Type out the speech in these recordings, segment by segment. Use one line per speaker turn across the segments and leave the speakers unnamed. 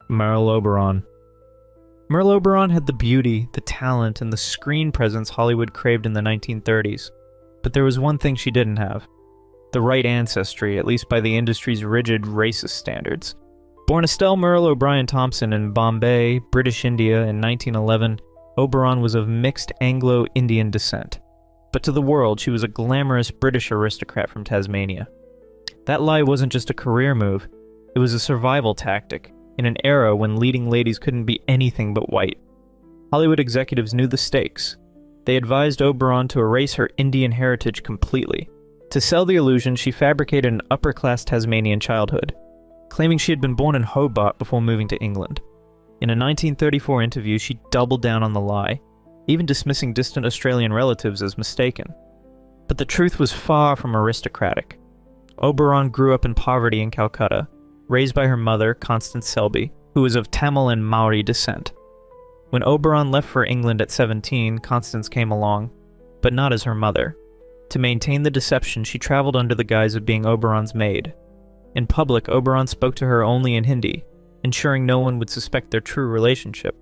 Merle Oberon. Merle Oberon had the beauty, the talent, and the screen presence Hollywood craved in the 1930s. But there was one thing she didn't have. The right ancestry, at least by the industry's rigid racist standards. Born Estelle Merle O'Brien Thompson in Bombay, British India in 1911, Oberon was of mixed Anglo-Indian descent. But to the world, she was a glamorous British aristocrat from Tasmania. That lie wasn't just a career move, it was a survival tactic, in an era when leading ladies couldn't be anything but white. Hollywood executives knew the stakes. They advised Oberon to erase her Indian heritage completely. To sell the illusion, she fabricated an upper-class Tasmanian childhood, claiming she had been born in Hobart before moving to England. In a 1934 interview, she doubled down on the lie, even dismissing distant Australian relatives as mistaken. But the truth was far from aristocratic. Oberon grew up in poverty in Calcutta, raised by her mother, Constance Selby, who was of Tamil and Maori descent. When Oberon left for England at 17, Constance came along, but not as her mother. To maintain the deception, she traveled under the guise of being Oberon's maid. In public, Oberon spoke to her only in Hindi, ensuring no one would suspect their true relationship.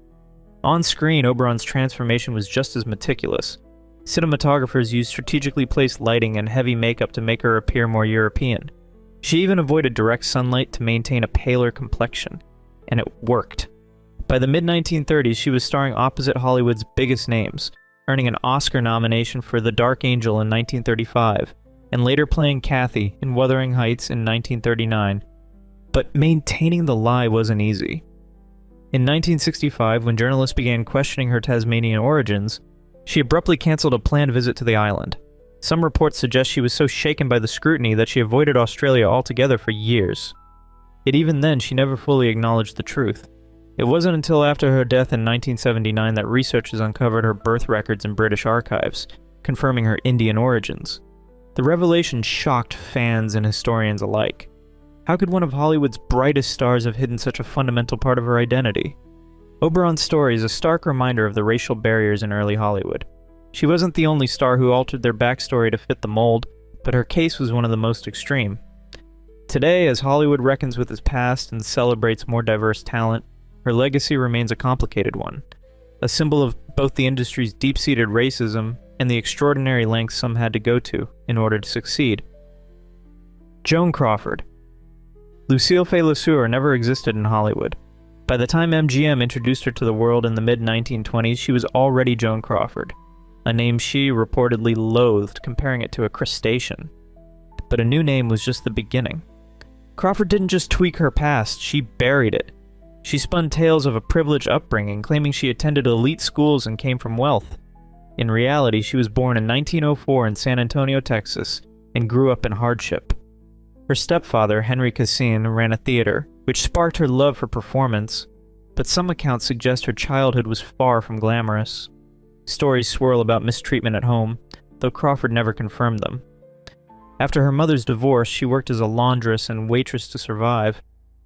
On screen, Oberon's transformation was just as meticulous. Cinematographers used strategically placed lighting and heavy makeup to make her appear more European. She even avoided direct sunlight to maintain a paler complexion, and it worked. By the mid-1930s, she was starring opposite Hollywood's biggest names, earning an Oscar nomination for The Dark Angel in 1935, and later playing Kathy in Wuthering Heights in 1939. But maintaining the lie wasn't easy. In 1965, when journalists began questioning her Tasmanian origins, she abruptly canceled a planned visit to the island. Some reports suggest she was so shaken by the scrutiny that she avoided Australia altogether for years. Yet even then, she never fully acknowledged the truth. It wasn't until after her death in 1979 that researchers uncovered her birth records in British archives, confirming her Indian origins. The revelation shocked fans and historians alike. How could one of Hollywood's brightest stars have hidden such a fundamental part of her identity? Oberon's story is a stark reminder of the racial barriers in early Hollywood. She wasn't the only star who altered their backstory to fit the mold, but her case was one of the most extreme. Today, as Hollywood reckons with its past and celebrates more diverse talent, her legacy remains a complicated one, a symbol of both the industry's deep-seated racism and the extraordinary lengths some had to go to in order to succeed. Joan Crawford. Lucille Fay Lesueur never existed in Hollywood. By the time MGM introduced her to the world in the mid-1920s, she was already Joan Crawford, a name she reportedly loathed, comparing it to a crustacean. But a new name was just the beginning. Crawford didn't just tweak her past, she buried it. She spun tales of a privileged upbringing, claiming she attended elite schools and came from wealth. In reality, she was born in 1904 in San Antonio, Texas, and grew up in hardship. Her stepfather, Henry Cassin, ran a theater, which sparked her love for performance, but some accounts suggest her childhood was far from glamorous. Stories swirl about mistreatment at home, though Crawford never confirmed them. After her mother's divorce, she worked as a laundress and waitress to survive,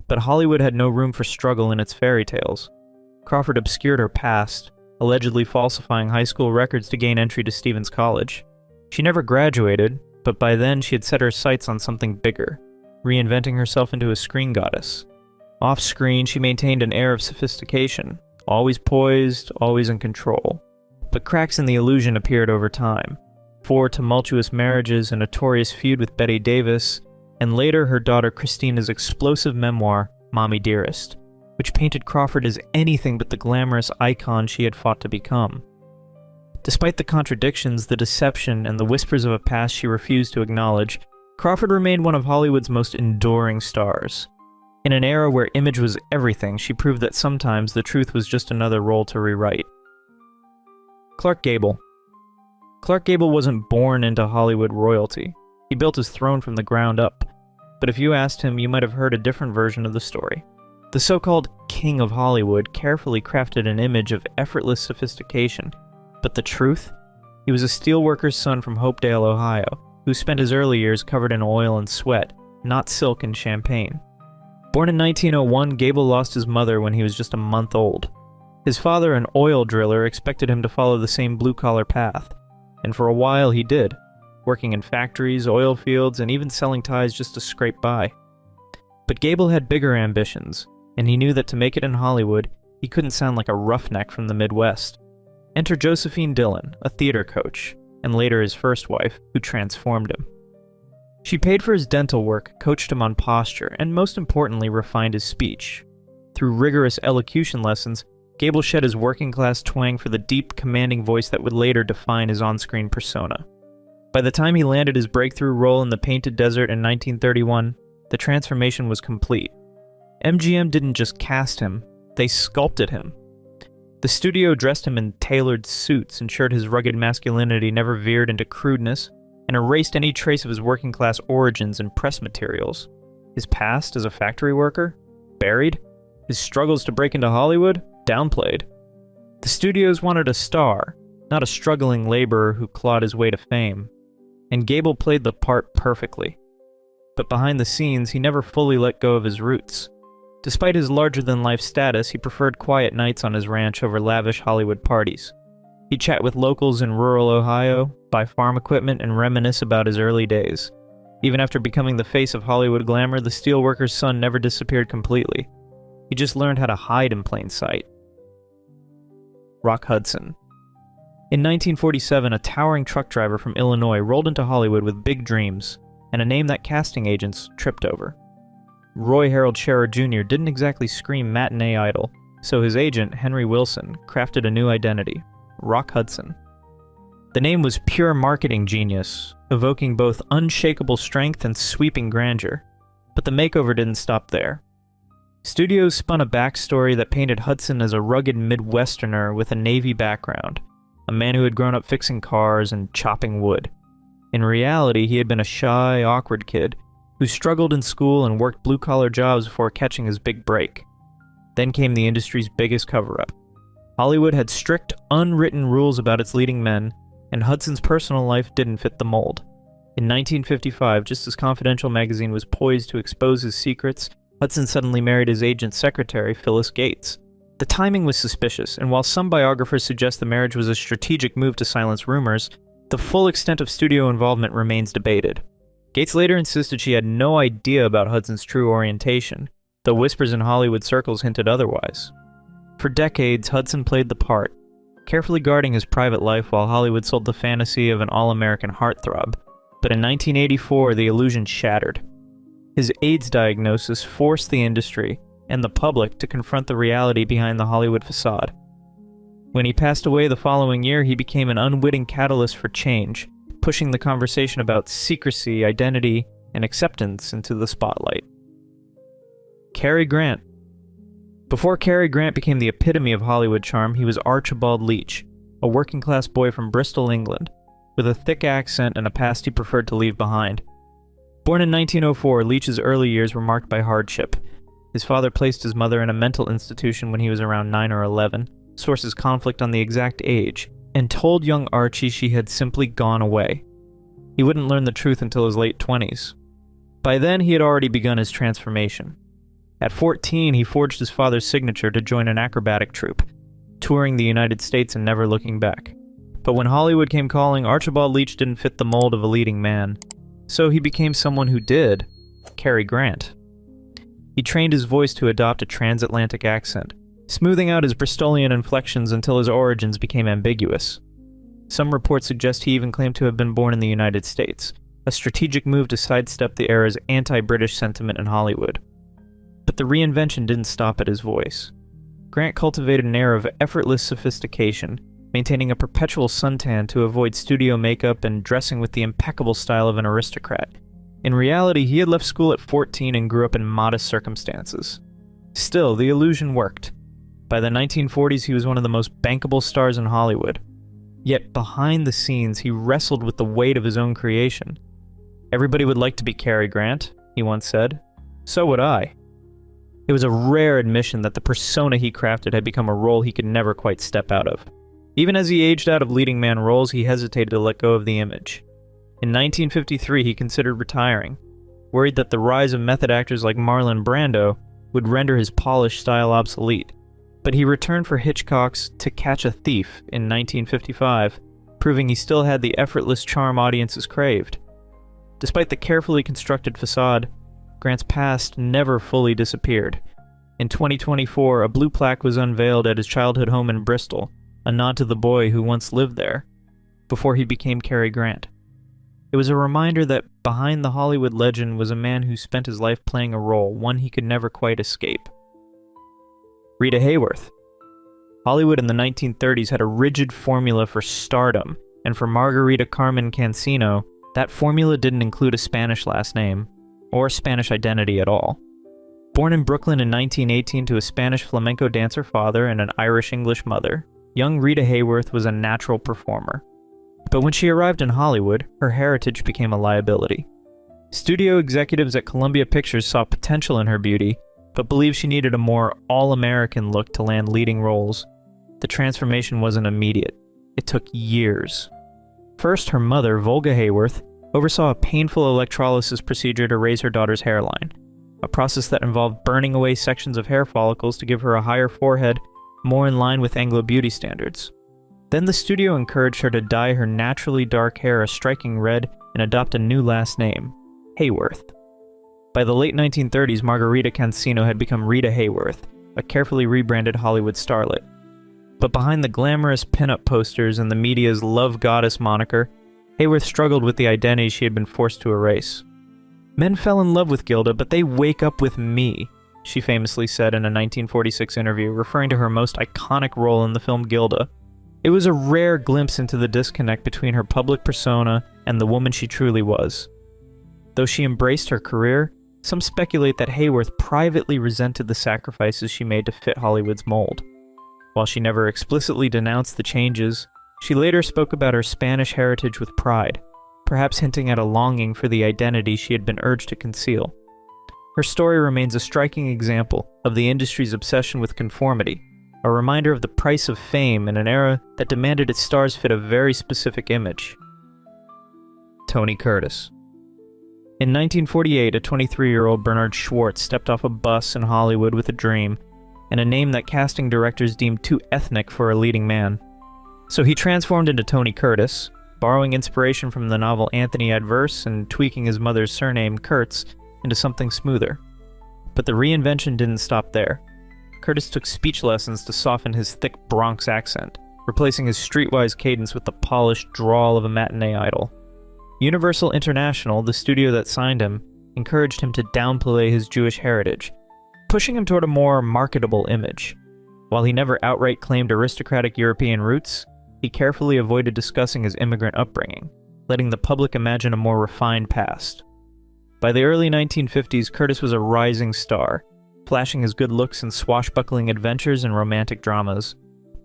but Hollywood had no room for struggle in its fairy tales. Crawford obscured her past, allegedly falsifying high school records to gain entry to Stevens College. She never graduated, but by then she had set her sights on something bigger, reinventing herself into a screen goddess. Off-screen, she maintained an air of sophistication, always poised, always in control. But cracks in the illusion appeared over time. 4 tumultuous marriages, a notorious feud with Bette Davis, and later her daughter Christina's explosive memoir, Mommy Dearest, which painted Crawford as anything but the glamorous icon she had fought to become. Despite the contradictions, the deception, and the whispers of a past she refused to acknowledge, Crawford remained one of Hollywood's most enduring stars. In an era where image was everything, she proved that sometimes the truth was just another role to rewrite. Clark Gable. Clark Gable wasn't born into Hollywood royalty. He built his throne from the ground up. But if you asked him, you might have heard a different version of the story. The so-called King of Hollywood carefully crafted an image of effortless sophistication. But the truth? He was a steelworker's son from Hopedale, Ohio, who spent his early years covered in oil and sweat, not silk and champagne. Born in 1901, Gable lost his mother when he was just a month old. His father, an oil driller, expected him to follow the same blue-collar path, and for a while he did, working in factories, oil fields, and even selling ties just to scrape by. But Gable had bigger ambitions. and he knew that to make it in Hollywood, he couldn't sound like a roughneck from the Midwest. Enter Josephine Dillon, a theater coach, and later his first wife, who transformed him. She paid for his dental work, coached him on posture, and most importantly refined his speech. Through rigorous elocution lessons, Gable shed his working-class twang for the deep, commanding voice that would later define his on-screen persona. By the time he landed his breakthrough role in The Painted Desert in 1931, the transformation was complete. MGM didn't just cast him, they sculpted him. The studio dressed him in tailored suits, ensured his rugged masculinity never veered into crudeness, and erased any trace of his working-class origins and press materials. His past as a factory worker? Buried? His struggles to break into Hollywood? Downplayed. The studios wanted a star, not a struggling laborer who clawed his way to fame. And Gable played the part perfectly. But behind the scenes, he never fully let go of his roots. Despite his larger-than-life status, he preferred quiet nights on his ranch over lavish Hollywood parties. He'd chat with locals in rural Ohio, buy farm equipment, and reminisce about his early days. Even after becoming the face of Hollywood glamour, the steelworker's son never disappeared completely. He just learned how to hide in plain sight. Rock Hudson. In 1947, a towering truck driver from Illinois rolled into Hollywood with big dreams, and a name that casting agents tripped over. Roy Harold Scherer Jr. didn't exactly scream matinee idol, so his agent, Henry Wilson, crafted a new identity, Rock Hudson. The name was pure marketing genius, evoking both unshakable strength and sweeping grandeur. But the makeover didn't stop there. Studios spun a backstory that painted Hudson as a rugged Midwesterner with a Navy background, a man who had grown up fixing cars and chopping wood. In reality, he had been a shy, awkward kid who struggled in school and worked blue-collar jobs before catching his big break. Then came the industry's biggest cover-up. Hollywood had strict, unwritten rules about its leading men, and Hudson's personal life didn't fit the mold. In 1955, just as Confidential magazine was poised to expose his secrets, Hudson suddenly married his agent's secretary, Phyllis Gates. The timing was suspicious, and while some biographers suggest the marriage was a strategic move to silence rumors, the full extent of studio involvement remains debated. Gates later insisted she had no idea about Hudson's true orientation, though whispers in Hollywood circles hinted otherwise. For decades, Hudson played the part, carefully guarding his private life while Hollywood sold the fantasy of an all-American heartthrob. But in 1984, the illusion shattered. His AIDS diagnosis forced the industry and the public to confront the reality behind the Hollywood facade. When he passed away the following year, he became an unwitting catalyst for change, pushing the conversation about secrecy, identity, and acceptance into the spotlight. Cary Grant. Before Cary Grant became the epitome of Hollywood charm, he was Archibald Leach, a working-class boy from Bristol, England, with a thick accent and a past he preferred to leave behind. Born in 1904, Leach's early years were marked by hardship. His father placed his mother in a mental institution when he was around 9 or 11, sources conflict on the exact age, and told young Archie she had simply gone away. He wouldn't learn the truth until his late 20s. By then, he had already begun his transformation. At 14, he forged his father's signature to join an acrobatic troupe, touring the United States and never looking back. But when Hollywood came calling, Archibald Leach didn't fit the mold of a leading man. So he became someone who did, Cary Grant. He trained his voice to adopt a transatlantic accent, smoothing out his Bristolian inflections until his origins became ambiguous. Some reports suggest he even claimed to have been born in the United States, a strategic move to sidestep the era's anti-British sentiment in Hollywood. But the reinvention didn't stop at his voice. Grant cultivated an air of effortless sophistication, maintaining a perpetual suntan to avoid studio makeup and dressing with the impeccable style of an aristocrat. In reality, he had left school at 14 and grew up in modest circumstances. Still, the illusion worked. By the 1940s, he was one of the most bankable stars in Hollywood. Yet behind the scenes, he wrestled with the weight of his own creation. "Everybody would like to be Cary Grant," he once said. "So would I." It was a rare admission that the persona he crafted had become a role he could never quite step out of. Even as he aged out of leading man roles, he hesitated to let go of the image. In 1953, he considered retiring, worried that the rise of method actors like Marlon Brando would render his polished style obsolete. But he returned for Hitchcock's To Catch a Thief in 1955, proving he still had the effortless charm audiences craved. Despite the carefully constructed facade, Grant's past never fully disappeared. In 2024, a blue plaque was unveiled at his childhood home in Bristol, a nod to the boy who once lived there, before he became Cary Grant. It was a reminder that behind the Hollywood legend was a man who spent his life playing a role, one he could never quite escape. Rita Hayworth. Hollywood in the 1930s had a rigid formula for stardom, and for Margarita Carmen Cancino, that formula didn't include a Spanish last name, or Spanish identity at all. Born in Brooklyn in 1918 to a Spanish flamenco dancer father and an Irish-English mother, young Rita Hayworth was a natural performer. But when she arrived in Hollywood, her heritage became a liability. Studio executives at Columbia Pictures saw potential in her beauty, but believed she needed a more all-American look to land leading roles. The transformation wasn't immediate. It took years. First, her mother, Volga Hayworth, oversaw a painful electrolysis procedure to raise her daughter's hairline, a process that involved burning away sections of hair follicles to give her a higher forehead, more in line with Anglo beauty standards. Then the studio encouraged her to dye her naturally dark hair a striking red and adopt a new last name, Hayworth. By the late 1930s, Margarita Cancino had become Rita Hayworth, a carefully rebranded Hollywood starlet. But behind the glamorous pinup posters and the media's love goddess moniker, Hayworth struggled with the identity she had been forced to erase. "Men fell in love with Gilda, but they wake up with me," she famously said in a 1946 interview, referring to her most iconic role in the film Gilda. It was a rare glimpse into the disconnect between her public persona and the woman she truly was. Though she embraced her career, some speculate that Hayworth privately resented the sacrifices she made to fit Hollywood's mold. While she never explicitly denounced the changes, she later spoke about her Spanish heritage with pride, perhaps hinting at a longing for the identity she had been urged to conceal. Her story remains a striking example of the industry's obsession with conformity, a reminder of the price of fame in an era that demanded its stars fit a very specific image. Tony Curtis. In 1948, a 23-year-old Bernard Schwartz stepped off a bus in Hollywood with a dream, and a name that casting directors deemed too ethnic for a leading man. So he transformed into Tony Curtis, borrowing inspiration from the novel Anthony Adverse and tweaking his mother's surname, Kurtz, into something smoother. But the reinvention didn't stop there. Curtis took speech lessons to soften his thick Bronx accent, replacing his streetwise cadence with the polished drawl of a matinee idol. Universal International, the studio that signed him, encouraged him to downplay his Jewish heritage, pushing him toward a more marketable image. While he never outright claimed aristocratic European roots, he carefully avoided discussing his immigrant upbringing, letting the public imagine a more refined past. By the early 1950s, Curtis was a rising star, flashing his good looks in swashbuckling adventures and romantic dramas.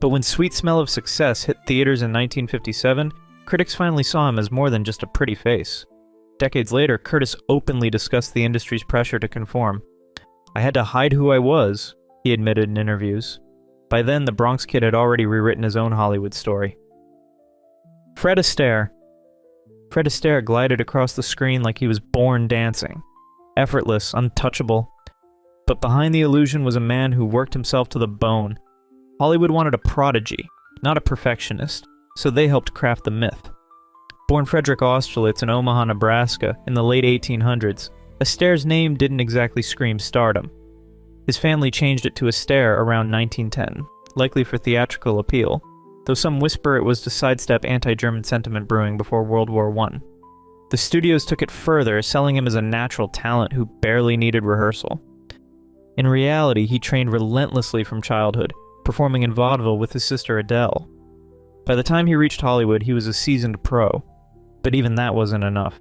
But when Sweet Smell of Success hit theaters in 1957, critics finally saw him as more than just a pretty face. Decades later, Curtis openly discussed the industry's pressure to conform. "I had to hide who I was," he admitted in interviews. By then, the Bronx Kid had already rewritten his own Hollywood story. Fred Astaire. Fred Astaire glided across the screen like he was born dancing. Effortless, untouchable. But behind the illusion was a man who worked himself to the bone. Hollywood wanted a prodigy, not a perfectionist, so they helped craft the myth. Born Frederick Austerlitz in Omaha, Nebraska, in the late 1800s, Astaire's name didn't exactly scream stardom. His family changed it to Astaire around 1910, likely for theatrical appeal, though some whisper it was to sidestep anti-German sentiment brewing before World War I. The studios took it further, selling him as a natural talent who barely needed rehearsal. In reality, he trained relentlessly from childhood, performing in vaudeville with his sister Adele. By the time he reached Hollywood, he was a seasoned pro, but even that wasn't enough.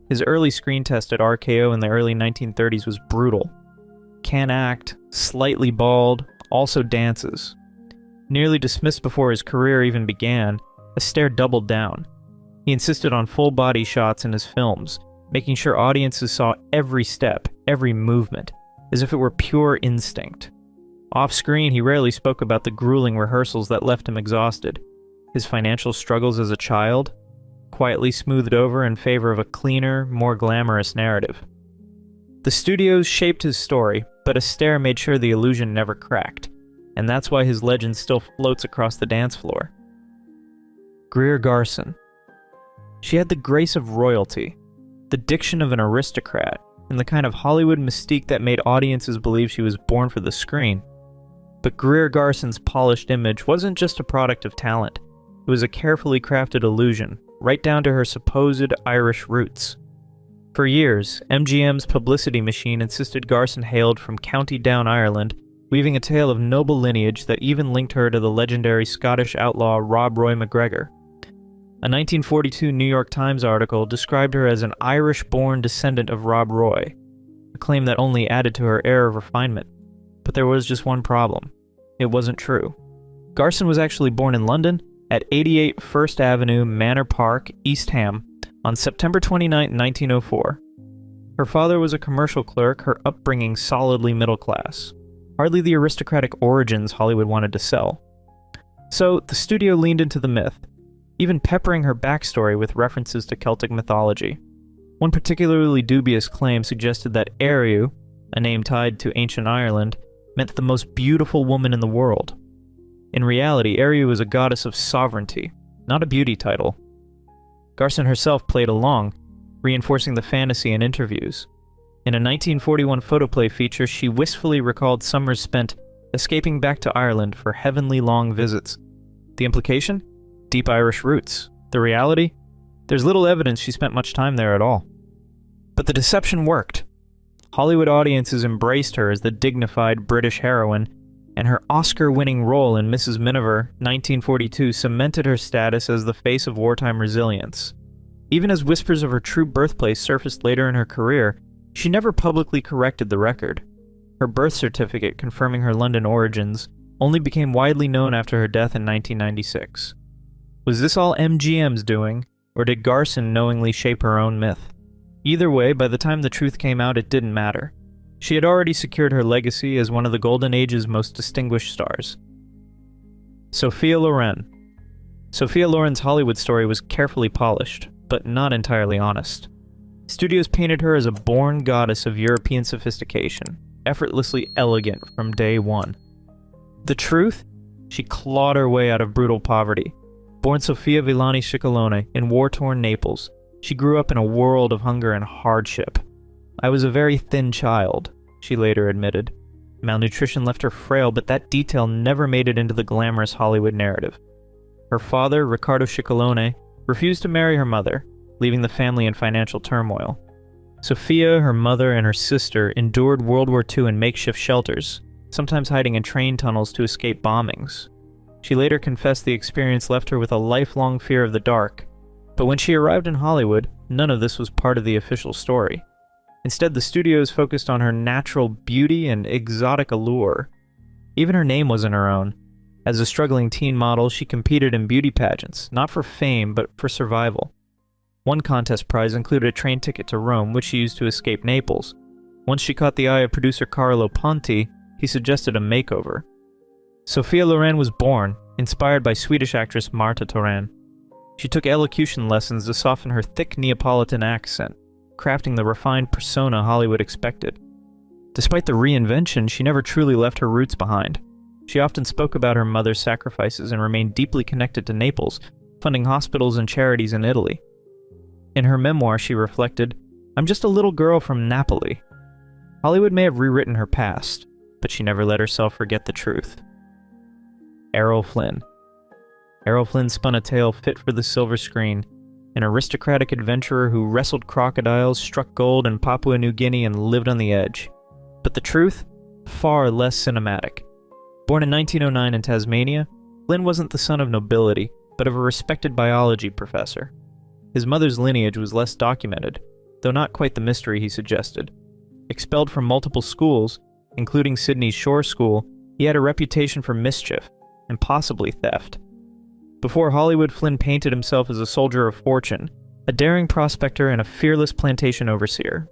His early screen test at RKO in the early 1930s was brutal. Can't act, slightly bald, also dances. Nearly dismissed before his career even began, Astaire doubled down. He insisted on full-body shots in his films, making sure audiences saw every step, every movement, as if it were pure instinct. Off-screen, he rarely spoke about the grueling rehearsals that left him exhausted. His financial struggles as a child, quietly smoothed over in favor of a cleaner, more glamorous narrative. The studios shaped his story, but Astaire made sure the illusion never cracked, and that's why his legend still floats across the dance floor. Greer Garson. She had the grace of royalty, the diction of an aristocrat, and the kind of Hollywood mystique that made audiences believe she was born for the screen. But Greer Garson's polished image wasn't just a product of talent. It was a carefully crafted illusion, right down to her supposed Irish roots. For years, MGM's publicity machine insisted Garson hailed from County Down, Ireland, weaving a tale of noble lineage that even linked her to the legendary Scottish outlaw Rob Roy McGregor. A 1942 New York Times article described her as an Irish-born descendant of Rob Roy, a claim that only added to her air of refinement. But there was just one problem. It wasn't true. Garson was actually born in London at 88 First Avenue, Manor Park, East Ham, on September 29, 1904. Her father was a commercial clerk, her upbringing solidly middle class. Hardly the aristocratic origins Hollywood wanted to sell. So, the studio leaned into the myth, even peppering her backstory with references to Celtic mythology. One particularly dubious claim suggested that Eriu, a name tied to ancient Ireland, meant the most beautiful woman in the world. In reality, Eriu was a goddess of sovereignty, not a beauty title. Garson herself played along, reinforcing the fantasy in interviews. In a 1941 photoplay feature, she wistfully recalled summers spent escaping back to Ireland for heavenly long visits. The implication? Deep Irish roots. The reality? There's little evidence she spent much time there at all. But the deception worked. Hollywood audiences embraced her as the dignified British heroine, and her Oscar-winning role in Mrs. Miniver, 1942, cemented her status as the face of wartime resilience. Even as whispers of her true birthplace surfaced later in her career, she never publicly corrected the record. Her birth certificate confirming her London origins only became widely known after her death in 1996. Was this all MGM's doing, or did Garson knowingly shape her own myth? Either way, by the time the truth came out, it didn't matter. She had already secured her legacy as one of the Golden Age's most distinguished stars. Sophia Loren. Sophia Loren's Hollywood story was carefully polished, but not entirely honest. Studios painted her as a born goddess of European sophistication, effortlessly elegant from day one. The truth? She clawed her way out of brutal poverty. Born Sofia Villani Ciccolone in war-torn Naples, she grew up in a world of hunger and hardship. "I was a very thin child," she later admitted. Malnutrition left her frail, but that detail never made it into the glamorous Hollywood narrative. Her father, Riccardo Ciccolone, refused to marry her mother, leaving the family in financial turmoil. Sophia, her mother, and her sister endured World War II in makeshift shelters, sometimes hiding in train tunnels to escape bombings. She later confessed the experience left her with a lifelong fear of the dark, but when she arrived in Hollywood, none of this was part of the official story. Instead, the studios focused on her natural beauty and exotic allure. Even her name wasn't her own. As a struggling teen model, she competed in beauty pageants, not for fame, but for survival. One contest prize included a train ticket to Rome, which she used to escape Naples. Once she caught the eye of producer Carlo Ponti, he suggested a makeover. Sophia Loren was born, inspired by Swedish actress Marta Torén. She took elocution lessons to soften her thick Neapolitan accent, crafting the refined persona Hollywood expected. Despite the reinvention, she never truly left her roots behind. She often spoke about her mother's sacrifices and remained deeply connected to Naples, funding hospitals and charities in Italy. In her memoir, she reflected, "I'm just a little girl from Napoli." Hollywood may have rewritten her past, but she never let herself forget the truth. Errol Flynn. Errol Flynn spun a tale fit for the silver screen, an aristocratic adventurer who wrestled crocodiles, struck gold in Papua New Guinea, and lived on the edge. But the truth? Far less cinematic. Born in 1909 in Tasmania, Flynn wasn't the son of nobility, but of a respected biology professor. His mother's lineage was less documented, though not quite the mystery he suggested. Expelled from multiple schools, including Sydney's Shore School, he had a reputation for mischief, and possibly theft. Before Hollywood, Flynn painted himself as a soldier of fortune, a daring prospector and a fearless plantation overseer.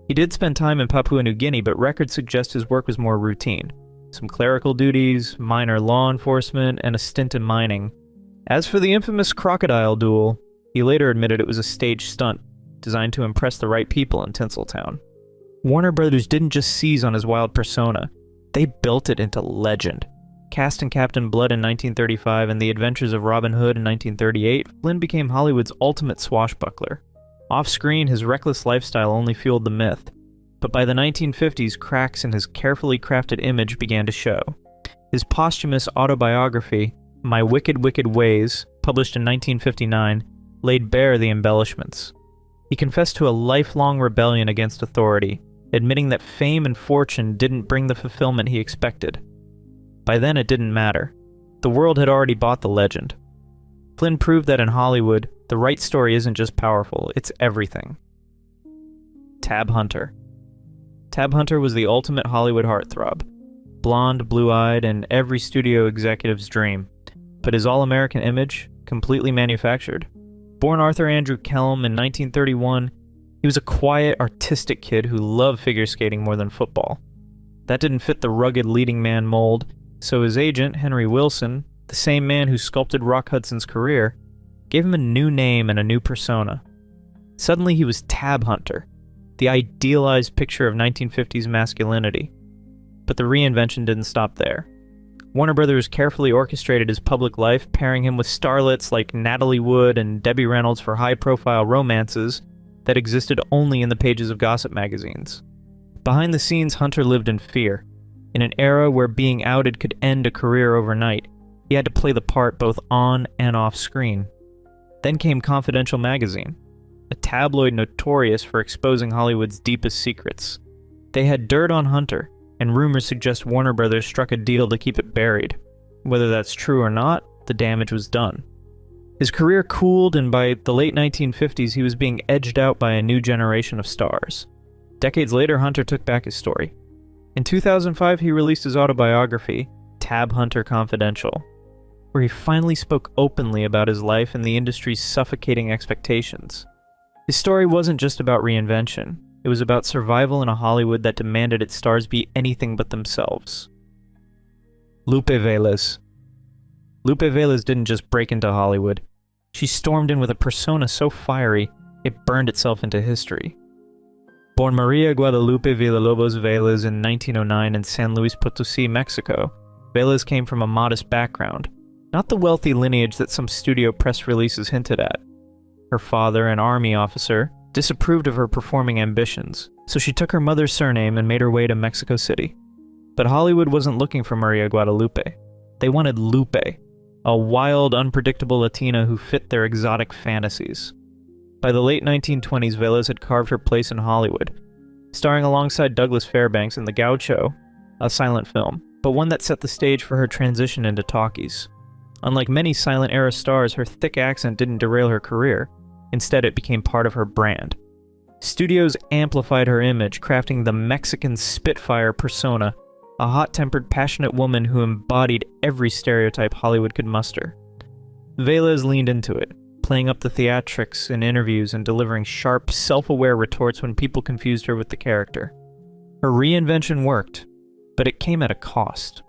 He did spend time in Papua New Guinea, but records suggest his work was more routine. Some clerical duties, minor law enforcement, and a stint in mining. As for the infamous crocodile duel, he later admitted it was a staged stunt, designed to impress the right people in Tinseltown. Warner Brothers didn't just seize on his wild persona, they built it into legend. Cast in Captain Blood in 1935 and The Adventures of Robin Hood in 1938, Flynn became Hollywood's ultimate swashbuckler. Off-screen, his reckless lifestyle only fueled the myth. But by the 1950s, cracks in his carefully crafted image began to show. His posthumous autobiography, My Wicked, Wicked Ways, published in 1959, laid bare the embellishments. He confessed to a lifelong rebellion against authority, admitting that fame and fortune didn't bring the fulfillment he expected. By then it didn't matter. The world had already bought the legend. Flynn proved that in Hollywood, the right story isn't just powerful, it's everything. Tab Hunter. Tab Hunter was the ultimate Hollywood heartthrob. Blonde, blue-eyed, and every studio executive's dream. But his all-American image, completely manufactured. Born Arthur Andrew Kellum in 1931, he was a quiet, artistic kid who loved figure skating more than football. That didn't fit the rugged leading man mold, so his agent, Henry Wilson, the same man who sculpted Rock Hudson's career, gave him a new name and a new persona. Suddenly he was Tab Hunter, the idealized picture of 1950s masculinity. But the reinvention didn't stop there. Warner Brothers carefully orchestrated his public life, pairing him with starlets like Natalie Wood and Debbie Reynolds for high-profile romances that existed only in the pages of gossip magazines. Behind the scenes, Hunter lived in fear. In an era where being outed could end a career overnight, he had to play the part both on and off screen. Then came Confidential magazine, a tabloid notorious for exposing Hollywood's deepest secrets. They had dirt on Hunter, and rumors suggest Warner Brothers struck a deal to keep it buried. Whether that's true or not, the damage was done. His career cooled, and by the late 1950s he was being edged out by a new generation of stars. Decades later, Hunter took back his story. In 2005, he released his autobiography, Tab Hunter Confidential, where he finally spoke openly about his life and the industry's suffocating expectations. His story wasn't just about reinvention. It was about survival in a Hollywood that demanded its stars be anything but themselves. Lupe Velez. Lupe Velez didn't just break into Hollywood. She stormed in with a persona so fiery, it burned itself into history. Born Maria Guadalupe Villalobos Velez in 1909 in San Luis Potosí, Mexico, Velez came from a modest background, not the wealthy lineage that some studio press releases hinted at. Her father, an army officer, disapproved of her performing ambitions, so she took her mother's surname and made her way to Mexico City. But Hollywood wasn't looking for Maria Guadalupe. They wanted Lupe, a wild, unpredictable Latina who fit their exotic fantasies. By the late 1920s, Velez had carved her place in Hollywood, starring alongside Douglas Fairbanks in The Gaucho, a silent film, but one that set the stage for her transition into talkies. Unlike many silent-era stars, her thick accent didn't derail her career. Instead, it became part of her brand. Studios amplified her image, crafting the Mexican Spitfire persona, a hot-tempered, passionate woman who embodied every stereotype Hollywood could muster. Velez leaned into it, playing up the theatrics in interviews and delivering sharp, self-aware retorts when people confused her with the character. Her reinvention worked, but it came at a cost.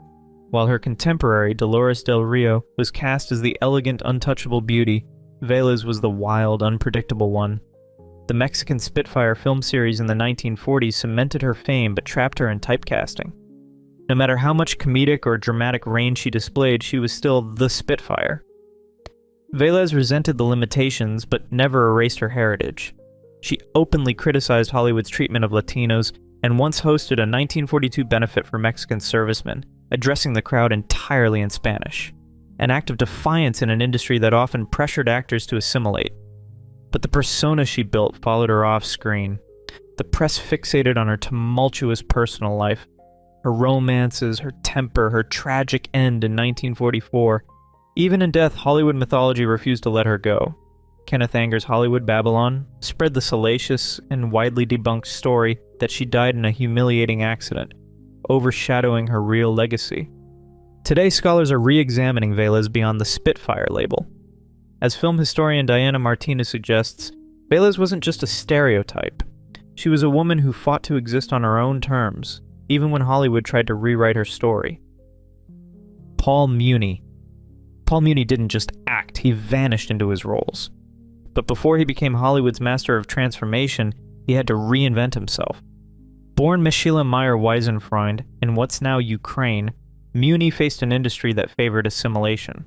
While her contemporary, Dolores Del Rio, was cast as the elegant, untouchable beauty, Velez was the wild, unpredictable one. The Mexican Spitfire film series in the 1940s cemented her fame but trapped her in typecasting. No matter how much comedic or dramatic range she displayed, she was still the Spitfire. Velez resented the limitations but never erased her heritage. She openly criticized Hollywood's treatment of Latinos and once hosted a 1942 benefit for Mexican servicemen, addressing the crowd entirely in Spanish. An act of defiance in an industry that often pressured actors to assimilate. But the persona she built followed her off screen. The press fixated on her tumultuous personal life, her romances, her temper, her tragic end in 1944. Even in death, Hollywood mythology refused to let her go. Kenneth Anger's Hollywood Babylon spread the salacious and widely debunked story that she died in a humiliating accident, overshadowing her real legacy. Today, scholars are re-examining Velez beyond the Spitfire label. As film historian Diana Martinez suggests, Velez wasn't just a stereotype. She was a woman who fought to exist on her own terms, even when Hollywood tried to rewrite her story. Paul Muni. Paul Muni didn't just act, he vanished into his roles. But before he became Hollywood's master of transformation, he had to reinvent himself. Born Michaela Meyer-Weisenfreund in what's now Ukraine, Muni faced an industry that favored assimilation.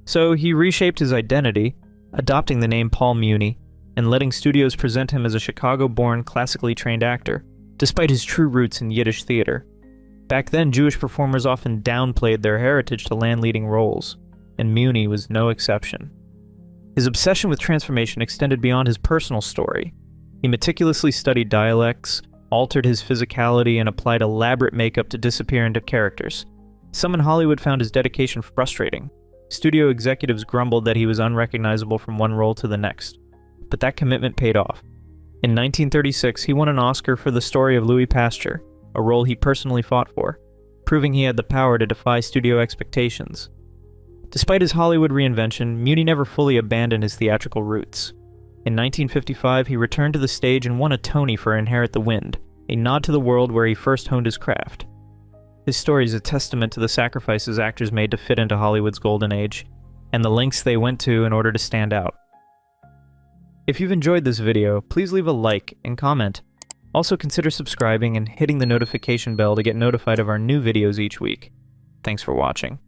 So he reshaped his identity, adopting the name Paul Muni, and letting studios present him as a Chicago-born, classically trained actor, despite his true roots in Yiddish theater. Back then, Jewish performers often downplayed their heritage to land leading roles, and Muni was no exception. His obsession with transformation extended beyond his personal story. He meticulously studied dialects, altered his physicality, and applied elaborate makeup to disappear into characters. Some in Hollywood found his dedication frustrating. Studio executives grumbled that he was unrecognizable from one role to the next. But that commitment paid off. In 1936, he won an Oscar for The Story of Louis Pasteur, a role he personally fought for, proving he had the power to defy studio expectations. Despite his Hollywood reinvention, Muni never fully abandoned his theatrical roots. In 1955, he returned to the stage and won a Tony for Inherit the Wind, a nod to the world where he first honed his craft. His story is a testament to the sacrifices actors made to fit into Hollywood's golden age, and the lengths they went to in order to stand out. If you've enjoyed this video, please leave a like and comment. Also consider subscribing and hitting the notification bell to get notified of our new videos each week. Thanks for watching.